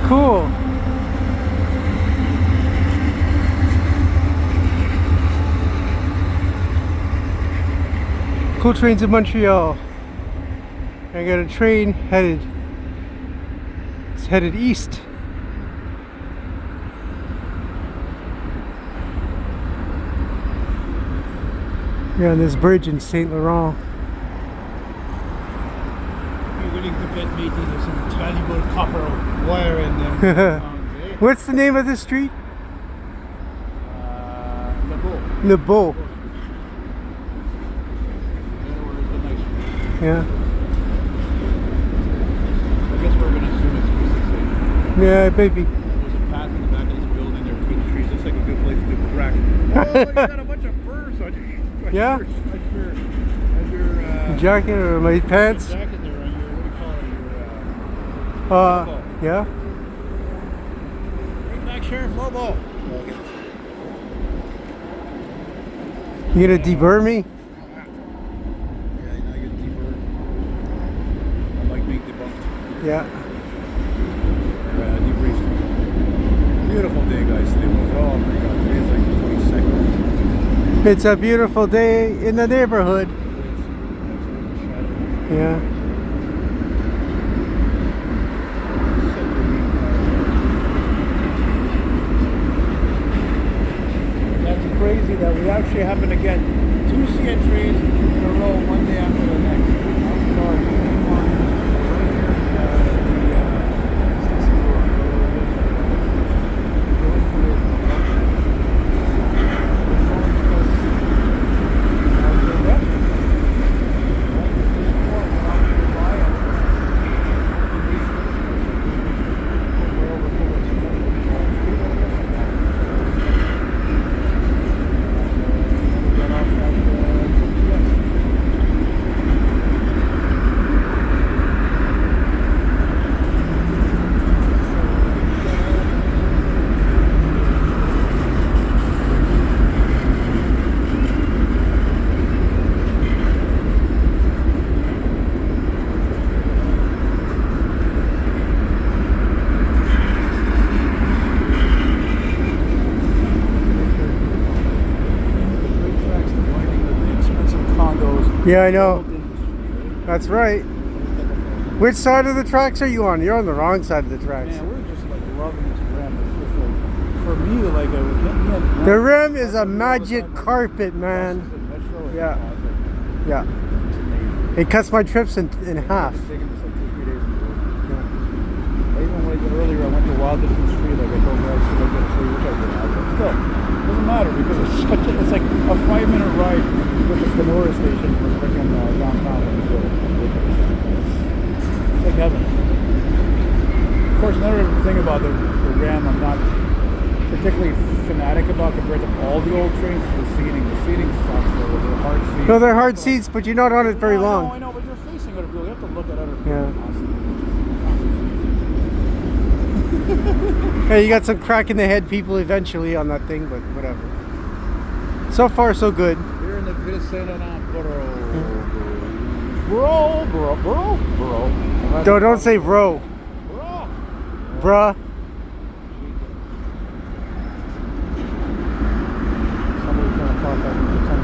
Cool. Cool trains in Montreal. I got a train headed east. We're on this bridge in Saint Laurent. You're willing to bet me there's some valuable copper wire in them. What's the name of the street? Lebeau. Lebeau. Yeah. I guess we're going to assume it's 368. Yeah, baby. There's a path in the back of this building there between the trees. Looks like a good place to do crack. Oh, you got a bunch of furs on your Yeah. on your Jacket or my pants? jacket there on your, what do you call it? Your Yeah. bring back Sheriff Lobo. You gonna deburr me? Yeah. Debriefed. Beautiful day, guys. Today was, oh my god, today is like the 22nd. It's a beautiful day in the neighborhood. Yeah. That's crazy that we actually happen to get 2 CN trains in a row one day after the next. Yeah, I know. That's right. Which side of the tracks are you on? You're on the wrong side of the tracks. Man, we're just like loving this rim. It's just like, for me, like the rim is a magic carpet, man. Yeah. Yeah. It cuts my trips in half. Even earlier, I went to Wild Distance Free. Like I told her, I should get a free, which I did. But still, it doesn't matter because it's like a 5-minute ride with the Kenora station from freaking downtown. It's like heaven. Of course, another thing about the Ram I'm not particularly fanatic about compared to all the old trains is the seating. The seating sucks. They're hard seats. No, they're hard seats, but you're not on it very long. I know, but you're facing other people. You have to look at other people. Yeah. Hey, you got some crack in the head people eventually on that thing, but whatever. So far, so good. We're in the Saint Laurent bro. Don't say bro. Bruh. Somebody's going to contact me for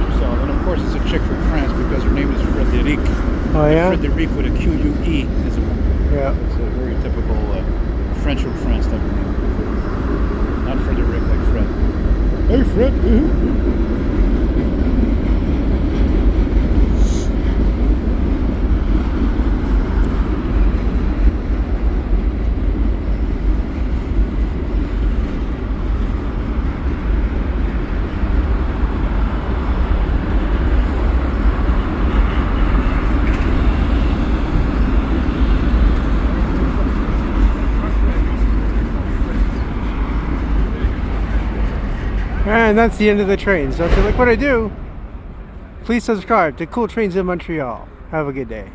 yourself. And of course, it's a chick from France because her name is Frédéric. Oh, yeah? Frédéric with a Q-U-E. Yeah. It's a very typical French from France type of name. Not Frédéric like Fred. Hey, Fred. And that's the end of the train. So if you like what I do, please subscribe to Cool Trains in Montreal. Have a good day.